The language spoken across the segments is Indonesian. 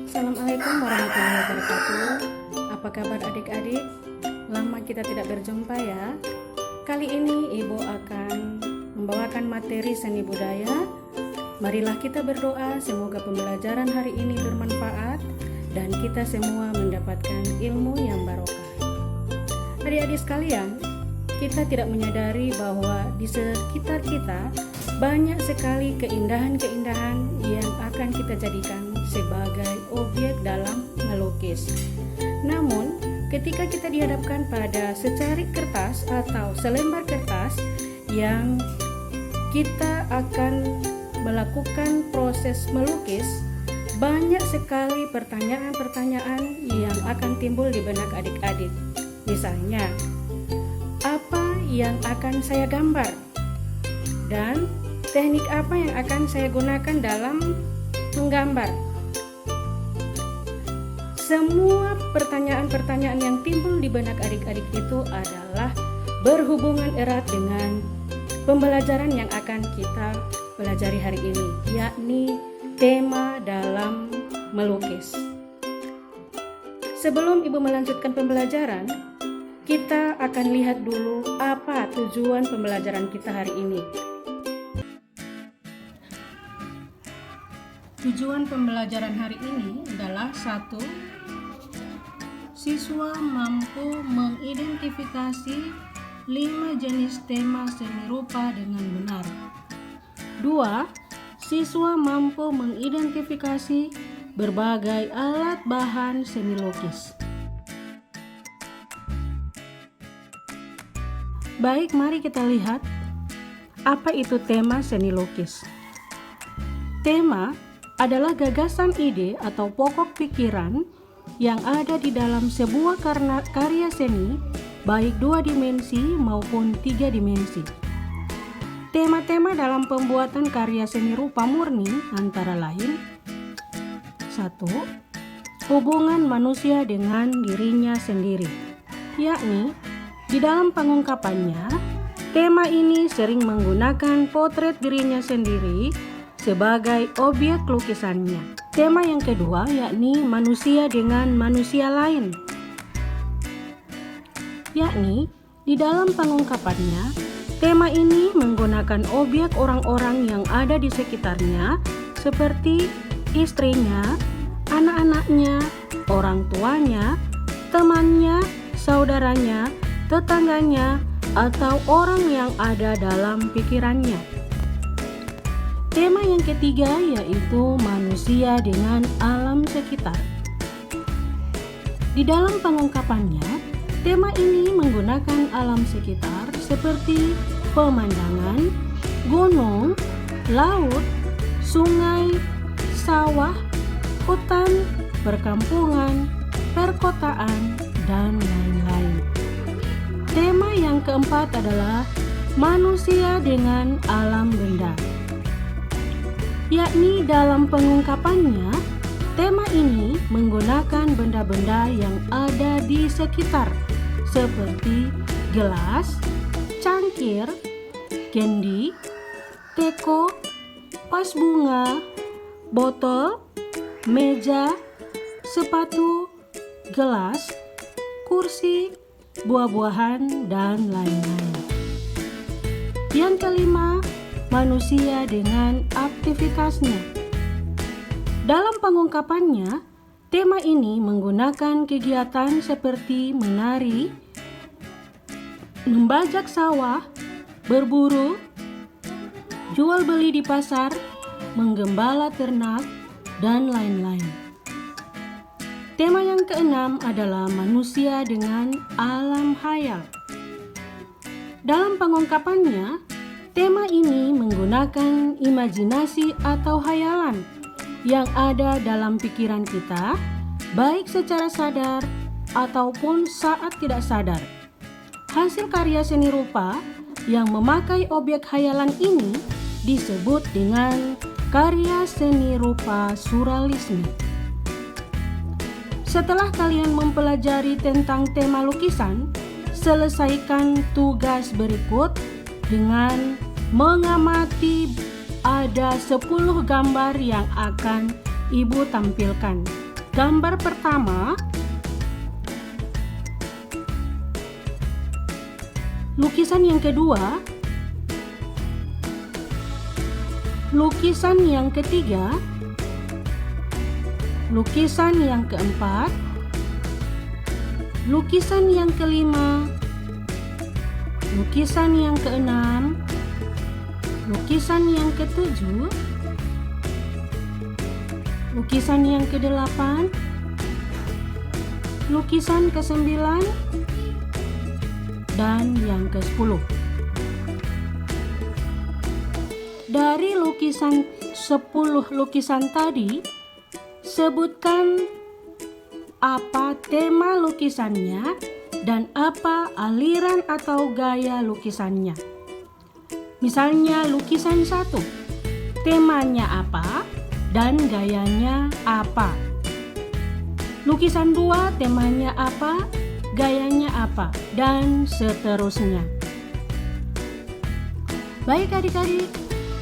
Assalamualaikum warahmatullahi wabarakatuh. Apa kabar adik-adik? Lama kita tidak berjumpa ya. Kali ini Ibu akan membawakan materi seni budaya. Marilah kita berdoa semoga pembelajaran hari ini bermanfaat dan kita semua mendapatkan ilmu yang barokah. Adik-adik sekalian, kita tidak menyadari bahwa di sekitar kita banyak sekali keindahan-keindahan yang akan kita jadikan sebagai objek dalam melukis. Namun, ketika kita dihadapkan pada secarik kertas atau selembar kertas yang kita akan melakukan proses melukis, banyak sekali pertanyaan-pertanyaan yang akan timbul di benak adik-adik. Misalnya, apa yang akan saya gambar? Dan teknik apa yang akan saya gunakan dalam menggambar? Semua pertanyaan-pertanyaan yang timbul di benak adik-adik itu adalah berhubungan erat dengan pembelajaran yang akan kita pelajari hari ini, yakni tema dalam melukis. Sebelum Ibu melanjutkan pembelajaran, kita akan lihat dulu apa tujuan pembelajaran kita hari ini. Tujuan pembelajaran hari ini adalah 1. Siswa mampu mengidentifikasi 5 jenis tema seni rupa dengan benar. 2. Siswa mampu mengidentifikasi berbagai alat bahan seni lukis. Baik, mari kita lihat apa itu tema seni lukis. Tema adalah gagasan ide atau pokok pikiran yang ada di dalam sebuah karya seni, baik 2 dimensi maupun 3 dimensi. Tema-tema dalam pembuatan karya seni rupa murni antara lain: 1. Hubungan manusia dengan dirinya sendiri, yakni di dalam pengungkapannya, tema ini sering menggunakan potret dirinya sendiri sebagai objek lukisannya. Tema yang kedua yakni manusia dengan manusia lain, yakni di dalam pengungkapannya, tema ini menggunakan objek orang-orang yang ada di sekitarnya seperti istrinya, anak-anaknya, orang tuanya, temannya, saudaranya, tetangganya, atau orang yang ada dalam pikirannya. Tema yang ketiga yaitu manusia dengan alam sekitar. Di dalam pengungkapannya, tema ini menggunakan alam sekitar seperti pemandangan, gunung, laut, sungai, sawah, hutan, perkampungan, perkotaan, dan lain-lain. Tema yang keempat adalah manusia dengan alam benda, yakni dalam pengungkapannya, tema ini menggunakan benda-benda yang ada di sekitar seperti gelas, cangkir, kendi, teko, vas bunga, botol, meja, sepatu, gelas, kursi, buah-buahan, dan lain-lain. Yang kelima, manusia dengan aktivitasnya. Dalam pengungkapannya, tema ini menggunakan kegiatan seperti menari, membajak sawah, berburu, jual beli di pasar, menggembala ternak, dan lain-lain. Tema yang keenam adalah manusia dengan alam hayal. Dalam pengungkapannya, tema ini menggunakan imajinasi atau hayalan yang ada dalam pikiran kita, baik secara sadar ataupun saat tidak sadar. Hasil karya seni rupa yang memakai objek hayalan ini disebut dengan karya seni rupa surrealisme. Setelah kalian mempelajari tentang tema lukisan, selesaikan tugas berikut dengan mengamati ada 10 gambar yang akan Ibu tampilkan. gambar pertama, lukisan yang kedua, lukisan yang ketiga, lukisan yang keempat, lukisan yang kelima, lukisan yang keenam, lukisan yang ketujuh, lukisan yang kedelapan, lukisan ke-9, dan yang ke-10. Dari lukisan 10 lukisan tadi, sebutkan apa tema lukisannya dan apa aliran atau gaya lukisannya. Misalnya lukisan 1, temanya apa dan gayanya apa. Lukisan 2, temanya apa, gayanya apa, dan seterusnya. Baik adik-adik,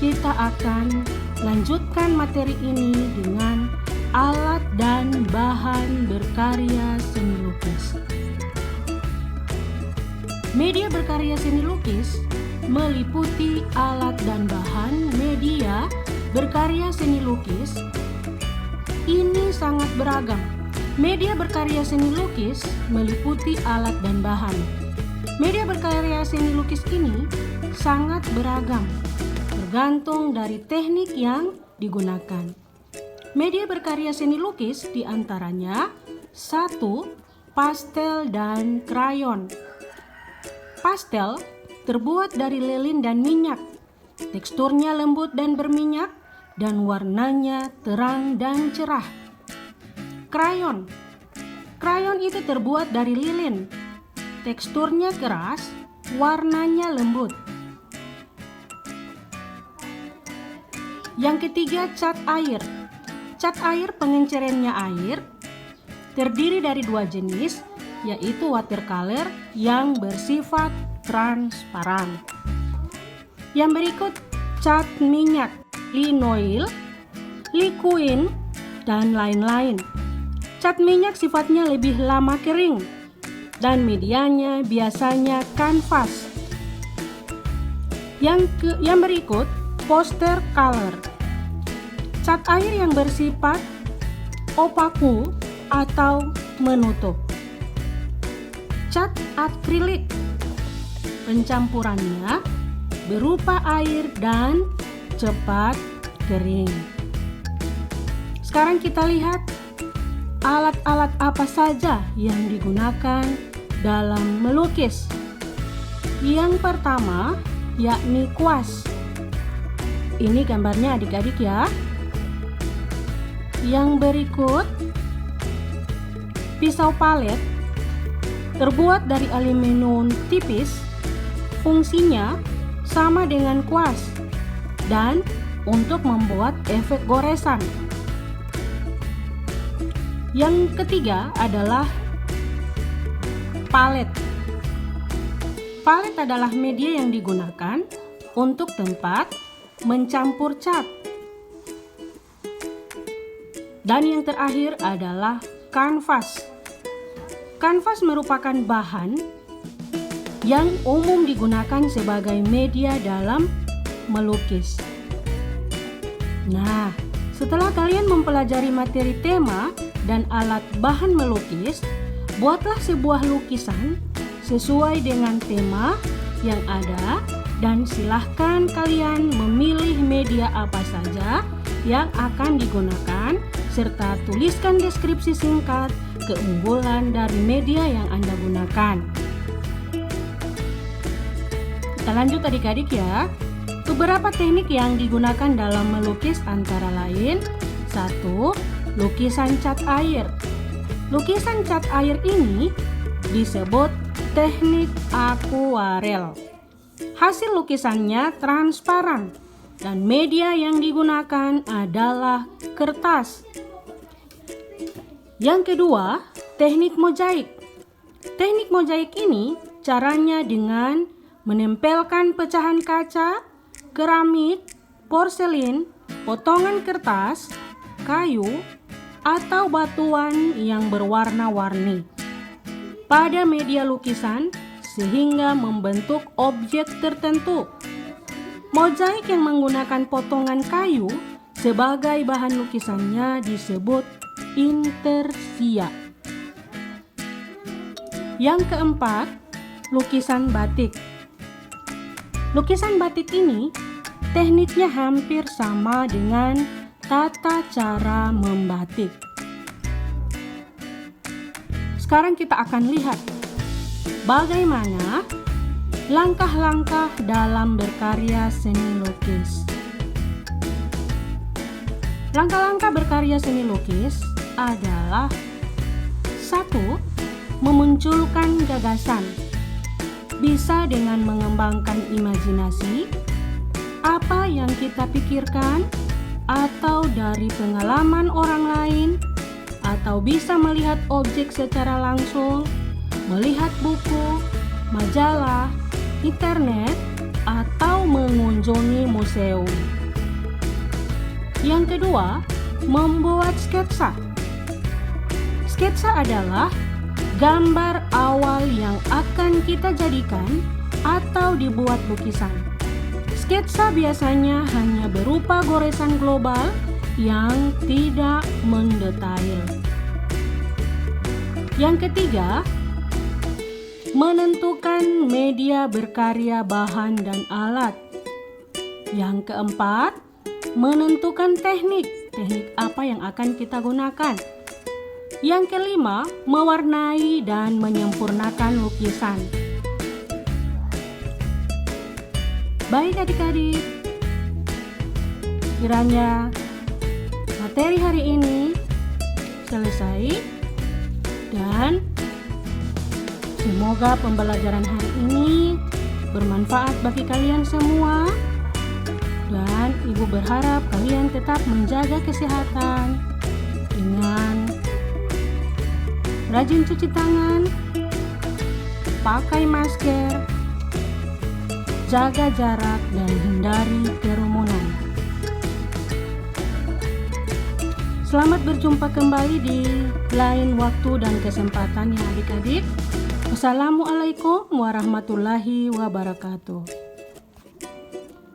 kita akan lanjutkan materi ini dengan alat dan bahan berkarya seni lukis. Media berkarya seni lukis meliputi alat dan bahan media berkarya seni lukis. Ini sangat beragam. Media berkarya seni lukis meliputi alat dan bahan. Media berkarya seni lukis ini sangat beragam, tergantung dari teknik yang digunakan. Media berkarya seni lukis diantaranya 1. Pastel dan krayon. Pastel terbuat dari lilin dan minyak. Teksturnya lembut dan berminyak dan warnanya terang dan cerah. Krayon. Krayon itu terbuat dari lilin. Teksturnya keras, warnanya lembut. Yang ketiga, cat air. Cat air pengencerannya air, terdiri dari 2 jenis, yaitu watercolor yang bersifat transparan. Yang berikut, cat minyak, linoil, liquin, dan lain-lain. Cat minyak sifatnya lebih lama kering dan medianya biasanya kanvas. Yang berikut, poster color. Cat air yang bersifat opaku atau menutup. Cat akrilik. Pencampurannya berupa air dan cepat kering. Sekarang kita lihat alat-alat apa saja yang digunakan dalam melukis. Yang pertama yakni kuas. Ini gambarnya adik-adik ya. Yang berikut, pisau palet terbuat dari aluminium tipis. Fungsinya sama dengan kuas dan untuk membuat efek goresan. Yang ketiga adalah palet. Palet adalah media yang digunakan untuk tempat mencampur cat. Dan yang terakhir adalah kanvas. Kanvas merupakan bahan yang umum digunakan sebagai media dalam melukis. Nah, setelah kalian mempelajari materi tema dan alat bahan melukis, buatlah sebuah lukisan sesuai dengan tema yang ada dan silahkan kalian memilih media apa saja yang akan digunakan serta tuliskan deskripsi singkat keunggulan dari media yang Anda gunakan. Kita lanjut adik-adik ya. Beberapa teknik yang digunakan dalam melukis antara lain 1. Lukisan cat air. Lukisan cat air ini disebut teknik akuarel. Hasil lukisannya transparan dan media yang digunakan adalah kertas. Yang kedua, teknik mozaik. Teknik mozaik ini caranya dengan menempelkan pecahan kaca, keramik, porselin, potongan kertas, kayu, atau batuan yang berwarna-warni pada media lukisan sehingga membentuk objek tertentu. Mozaik yang menggunakan potongan kayu sebagai bahan lukisannya disebut intarsia. Yang keempat, lukisan batik. Lukisan batik ini tekniknya hampir sama dengan tata cara membatik. Sekarang kita akan lihat bagaimana langkah-langkah dalam berkarya seni lukis. Langkah-langkah berkarya seni lukis adalah 1. Memunculkan gagasan. Bisa dengan mengembangkan imajinasi, apa yang kita pikirkan, atau dari pengalaman orang lain, atau bisa melihat objek secara langsung, melihat buku, majalah, internet, atau mengunjungi museum. Yang kedua, membuat sketsa. Sketsa adalah gambar awal yang akan kita jadikan atau dibuat lukisan. Sketsa biasanya hanya berupa goresan global yang tidak mendetail. Yang ketiga, menentukan media berkarya, bahan, dan alat. Yang keempat, menentukan teknik apa yang akan kita gunakan. Yang kelima, mewarnai dan menyempurnakan lukisan. Baik adik-adik, kiranya materi hari ini selesai dan semoga pembelajaran hari ini bermanfaat bagi kalian semua. Dan Ibu berharap kalian tetap menjaga kesehatan dengan rajin cuci tangan, pakai masker, jaga jarak, dan hindari kerumunan. Selamat berjumpa kembali di lain waktu dan kesempatan ya adik-adik. Wassalamualaikum warahmatullahi wabarakatuh.